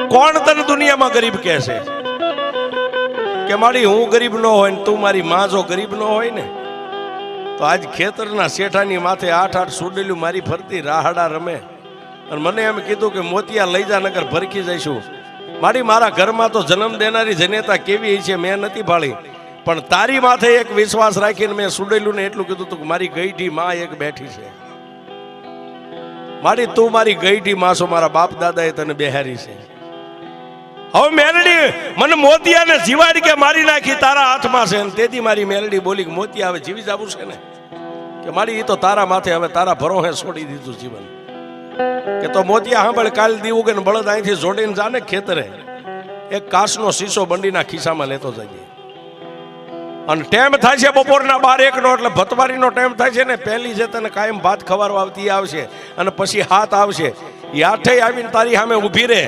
કોણ તને દુનિયામાં ગરીબ કહે છે કે મારી હું ગરીબ ન હોય ને તું મારી માં જો ગરીબ ન હોય ને તો આજ ખેતરના શેઠાની માથે 8-8 સુડેલું મારી ફરતી રાહડા રમે અને મને એમ કીધું કે મોતિયા લઈ જા નગર ભરખી જઈશું. મારા ઘરમાં તો જન્મ દેનારી જનેતા કેવી છે મેં નથી ભાળી, પણ તારી માથે એક વિશ્વાસ રાખીને મેં સુડેલું ને એટલું કીધું તું કે મારી ગઈઢી માં એક બેઠી છે. તું મારી ગઈઢી માં છો, મારા બાપ દાદાએ તને બેહારી છે. હવે મેલડી મને મોતિયાને જીવાડી કે મારી નાખી તારા હાથમાં છે ને તેથી મારી મેલડી બોલી કે મોતિયા હવે જીવી જવું છે ને કે મારી એ તો તારા માથે હવે તારા ભરોહે છોડી દીધું જીવન. કે તો મોતિયા સાંભળ કાલ દીવું કે બળદ અહીંથી જોડીને જાને ખેતરે એક કાચનો શીશો બંડીના ખિસ્સામાં લેતો જઈએ અને ટાઈમ થાય છે બપોરના 12-1 નો એટલે ભતવારીનો ટાઈમ થાય છે ને પહેલી જે તને કાયમ ભાત ખવારવા આવતી આવશે અને પછી હાથ આવશે એ આઠે આવીને તારી સામે ઊભી રહે